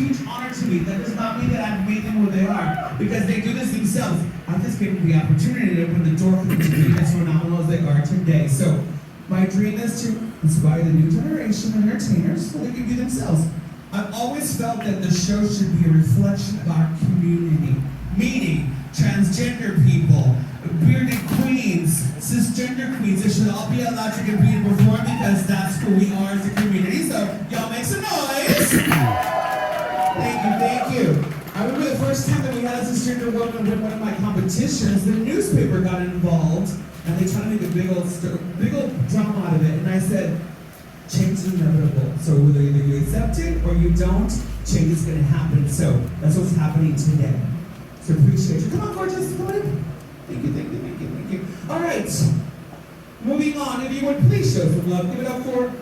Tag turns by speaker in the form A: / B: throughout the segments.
A: huge honor to me. That does not mean that I've made them who they are, because they do this themselves. I just gave them the opportunity to open the door for them to be as phenomenal as they are today. So my dream is to inspire the new generation of entertainers so they can be themselves. I've always felt that the show should be a reflection of our community, meaning transgender people, bearded queens, cisgender queens. They should all be allowed to compete and perform because that's who we are as a community. So y'all make some noise. Thank you. I remember the first time that we had a cisgender woman win one of my competitions, the newspaper got involved and they tried to make a big old drama out of it. And I said, change is inevitable. So whether you accept it or you don't, change is gonna happen. So that's what's happening today. So appreciate you. Come on, gorgeous, come on in. Thank you. All right, moving on. If you would please show some love. Give it up for...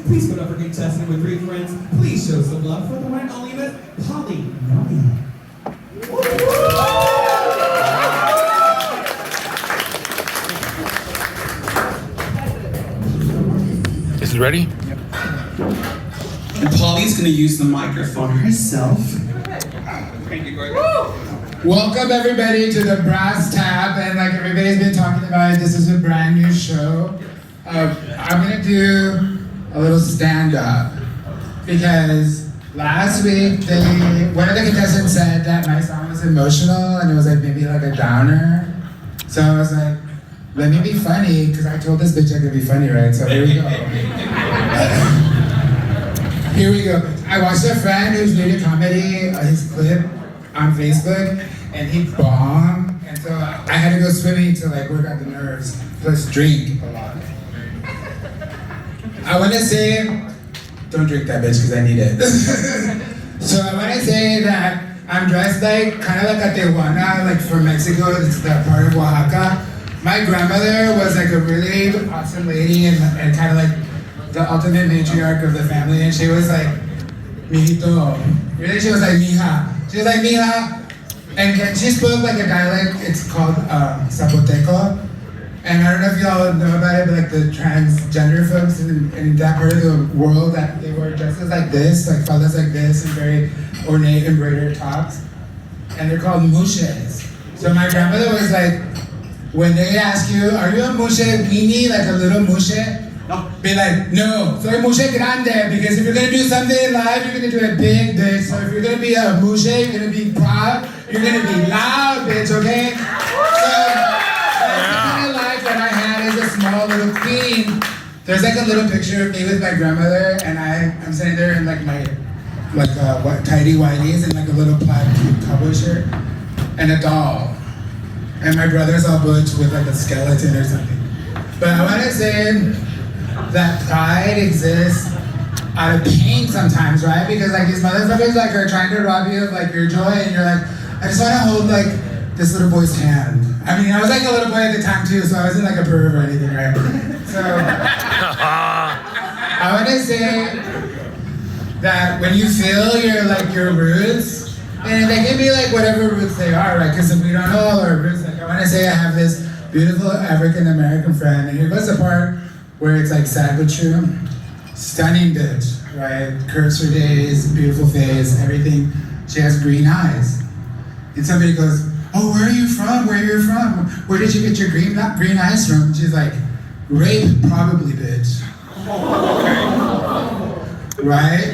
A: Please give it up for Great Testing with three friends. Please show some love for the one and only Miss Polly Nomial.
B: Is it ready?
A: And Polly's gonna use the microphone herself.
B: Thank you,
C: Welcome everybody to the Brass Tab, and like everybody's been talking about, this is a brand new show. I'm gonna do a little stand-up because last week one of the contestants said that my song was emotional and it was like maybe like a downer. So I was like, let me be funny, because I told this bitch I could be funny, right? So here we go. Here we go. I watched a friend who's new to comedy, his clip on Facebook, and he bombed, and so I had to go swimming to like work out the nerves, plus drink a lot. I want to say, don't drink that bitch because I need it. So I want to say that I'm dressed like, kind of like a Tijuana, like from Mexico, it's that part of Oaxaca. My grandmother was like a really awesome lady and kind of like the ultimate matriarch of the family, and she was like, mijito. Really, she was like, mija. She was like, mija. And she spoke like a dialect, it's called Zapoteco. And I don't know if y'all know about it, but like the transgender folks in that part of the world, that they wear dresses like this, like faldas like this, and very ornate embroidered tops. And they're called mushes. So my grandmother was like, when they ask you, are you a mushe weenie, like a little mushe? No. Be like, no, soy mushe grande, because if you're gonna do something in life, you're gonna do it big, bitch. So if you're gonna be a mushe, you're gonna be proud, you're gonna be loud, bitch, okay? So that's the kind of life that I had as a small little queen. There's like a little picture of me with my grandmother, and I'm sitting there in like my, tidy whities and like a little plaid cowboy shirt, and a doll. And my brother's all butch with like a skeleton or something. But I want to say that pride exists out of pain sometimes, right? Because like these motherfuckers like are trying to rob you of like your joy, and you're like, I just want to hold like this little boy's hand. I mean, I was like a little boy at the time too, so I wasn't like a perv or anything, right? So I want to say that when you feel your roots, and they can be like whatever roots they are, right? Because we don't know all our roots. Like I want to say I have this beautiful African American friend, and here goes the part where it's like sad but true. Stunning bitch, right? Curves for days, beautiful face, everything. She has green eyes. And somebody goes, oh, where are you from? Where are you from? Where did you get your green eyes from? And she's like, rape, probably, bitch. Right?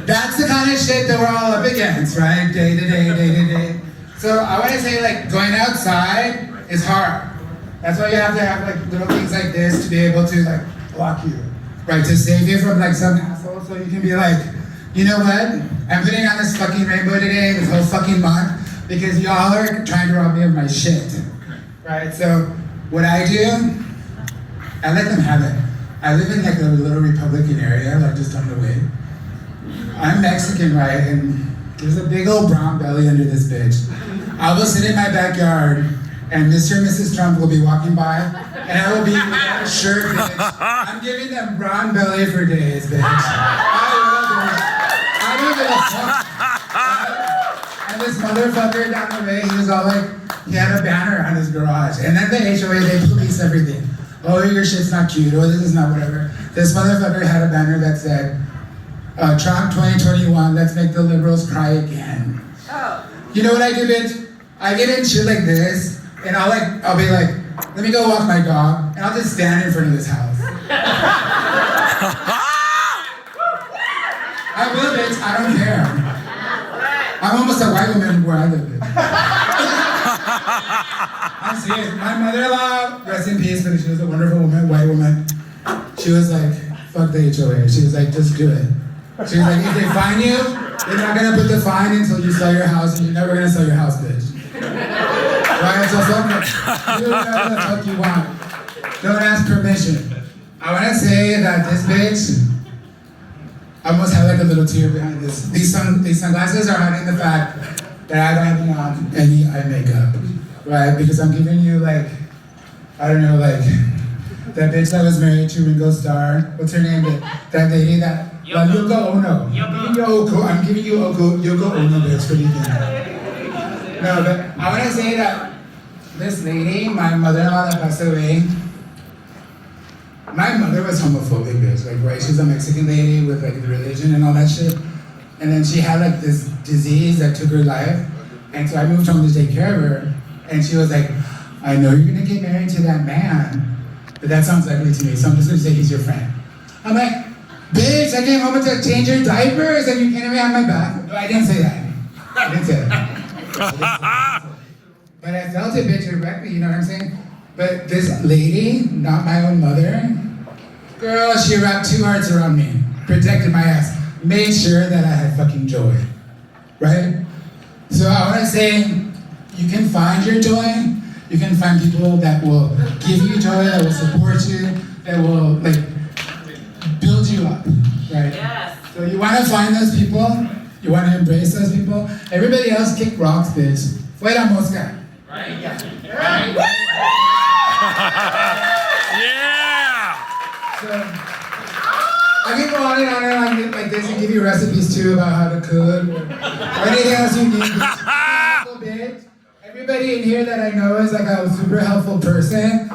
C: That's the kind of shit that we're all up against, right? Day to day. So I want to say, like, going outside is hard. That's why you have to have, like, little things like this to be able to, like, block you, right? To save you from, like, some asshole, so you can be like, you know what? I'm putting on this fucking rainbow today, this whole fucking month, because y'all are trying to rob me of my shit, right? So what I do, I let them have it. I live in, like, a little Republican area, like, just on the way. I'm Mexican, right? And there's a big old brown belly under this bitch. I will sit in my backyard, and Mr. and Mrs. Trump will be walking by, and I will be without a shirt, bitch. I'm giving them brown belly for days, bitch. I don't give a fuck. And this motherfucker down the way, he was all like, he had a banner on his garage, and then the HOA, they police everything. Oh, your shit's not cute, oh, this is not whatever. this motherfucker had a banner that said, Trump 2021, let's make the liberals cry again.
D: Oh.
C: You know what I do, bitch? I get in shit like this, and I'll be like, let me go walk my dog, and I'll just stand in front of this house. I will, bitch, I don't care. I'm almost a white woman where I live, bitch. I'm serious. My mother-in-law, rest in peace, but she was a wonderful woman, white woman. She was like, fuck the HOA. She was like, just do it. She was like, if they fine you, they're not gonna put the fine until you sell your house, and you're never gonna sell your house, bitch. Right? So fuck, do whatever the fuck you want. Don't ask permission. I wanna say that this bitch, I almost had like a little tear behind this. These sunglasses are hiding the fact that I don't have on any eye makeup, right? Because I'm giving you like, I don't know, like, that bitch that was married to Ringo Starr. What's her name? That lady that, Yoko Ono. I'm giving you Yoko Ono, bitch. What do you think? No, but I want to say that this lady, my mother-in-law that passed away, my mother was homophobic, bitch. Like, right? She's a Mexican lady with like the religion and all that shit. And then she had like this disease that took her life. And so I moved home to take care of her. And she was like, I know you're gonna get married to that man, but that sounds ugly to me, so I'm just gonna say he's your friend. I'm like, bitch, I came home to change your diapers and you can't even have my bath. No, I didn't say that. I didn't say that. But I felt it, bitch, directly, you know what I'm saying? But this lady, not my own mother, girl, she wrapped 2 hearts around me, protected my ass, made sure that I had fucking joy, right? So I wanna say, you can find your joy. You can find people that will give you joy, that will support you, that will like build you up, right?
D: Yes.
C: So you want to find those people. You want to embrace those people. Everybody else kick rocks, bitch. Fuera mosca.
D: Right. Yeah.
C: Right?
B: Yeah!
C: So I can go on and on like this and give you recipes too about how to cook or anything else you need. Bitch. Everybody in here that I know is like a super helpful person.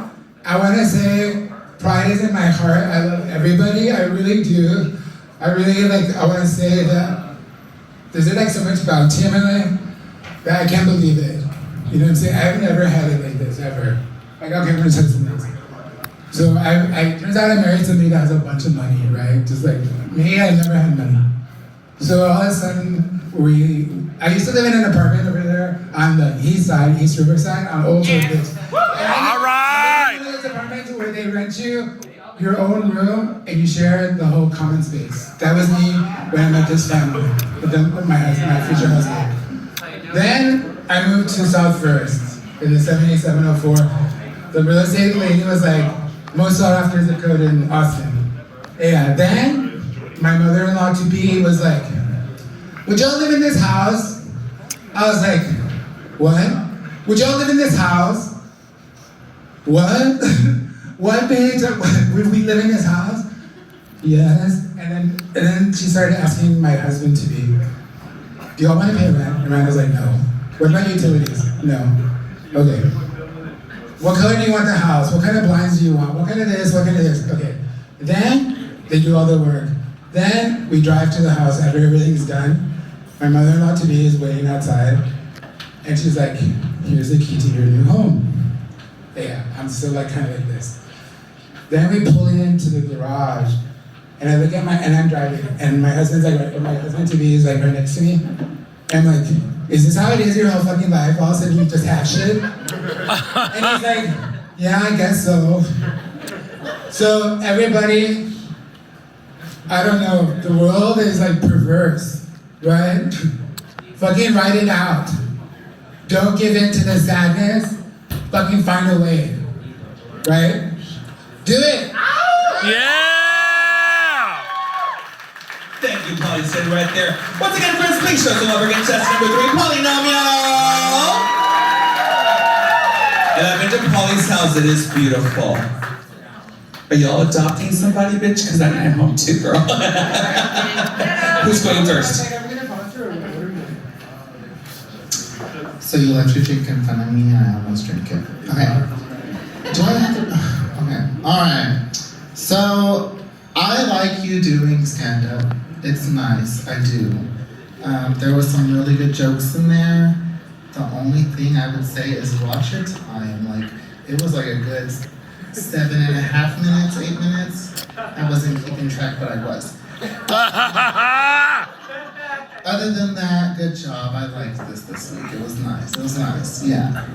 C: I want to say pride is in my heart. I love everybody. I really do. I want to say that there's like so much bounty in my life that I can't believe it. You know what I'm saying? I've never had it like this, ever. Like, okay, I'm going to tell you something. So turns out I married somebody that has a bunch of money, right? Just like me, I never had money. So all of a sudden, I used to live in an apartment over there on the east side, East Riverside, on Old Riverside.
B: All right!
C: Those apartments where they rent you your own room and you share the whole common space. That was me when I met this family, with my husband, my future husband. Then I moved to South First in the 78704. The real estate lady was like, most sought after zip code in Austin. Yeah, then my mother-in-law to be was like, would y'all live in this house? I was like, what? Would y'all live in this house? What? What, bitch? Would we live in this house? Yes. And then she started asking my husband to be, do y'all want to pay rent? And Ryan was like, no. What about utilities? No. Okay. What color do you want the house? What kind of blinds do you want? What kind of this? What kind of this? Okay. Then they do all the work. Then we drive to the house after everything's done. My mother-in-law to be is waiting outside, and she's like, here's the key to your new home. Yeah, I'm still like kind of like this. Then we pull into the garage, and I look at and I'm driving, and my husband's like, my husband to be is like right next to me. And I'm like, is this how it is your whole fucking life? All of a sudden you just have shit? And he's like, yeah, I guess so. So everybody, I don't know, the world is like perverse, right? Fucking write it out. Don't give in to the sadness. Fucking find a way, right? Do it.
B: Yeah!
A: Thank you, Polly, sitting right there. Once again, friends, please show some love for contestant number 3, Polly Nomial. And I've been to Polly's house. It is beautiful. Are y'all adopting somebody, bitch? Because I'm at home too, girl. Who's going first?
E: So you let your drink in front of me and I almost drink it. Okay. Do I have to? Okay. Alright. So, I like you doing stand-up. It's nice, I do. There was some really good jokes in there. The only thing I would say is watch your time. Like, it was like a good 7.5 minutes, 8 minutes. I wasn't keeping track, but I was. Other than that, good job. I liked this week. It was nice, yeah.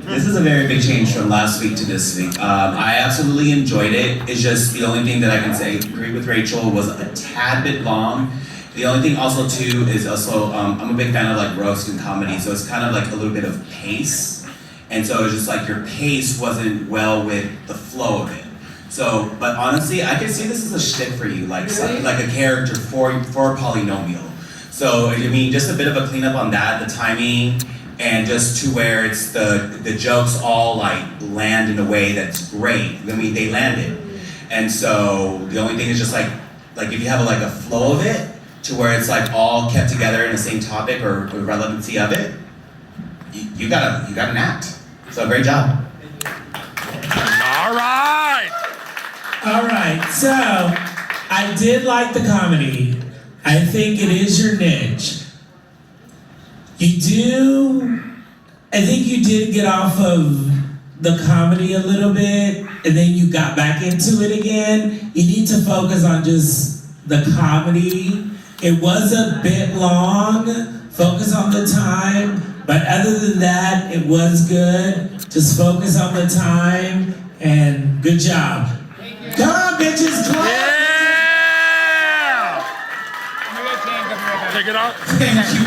D: This is a very big change from last week to this week. I absolutely enjoyed it. It's just the only thing that I can say, agree with Rachel, was a tad bit long. The only thing also too is also, I'm a big fan of like roast and comedy, so it's kind of like a little bit of pace. And so it's just like your pace wasn't well with the flow of it. So, but honestly, I can see this as a shtick for you, like like a character for Polynomial. So, I mean, just a bit of a cleanup on that, the timing, and just to where it's the jokes all like land in a way that's great. I mean, they landed. And so the only thing is just like if you have a flow of it to where it's like all kept together in the same topic or the relevancy of it, you got an act. So great job.
B: All right.
F: All right, so I did like the comedy. I think it is your niche. I think you did get off of the comedy a little bit, and then you got back into it again. You need to focus on just the comedy. It was a bit long. Focus on the time. But other than that, it was good. Just focus on the time, and good job. Come on, bitches, clap!
B: Yeah. Take it off.
A: Thank you.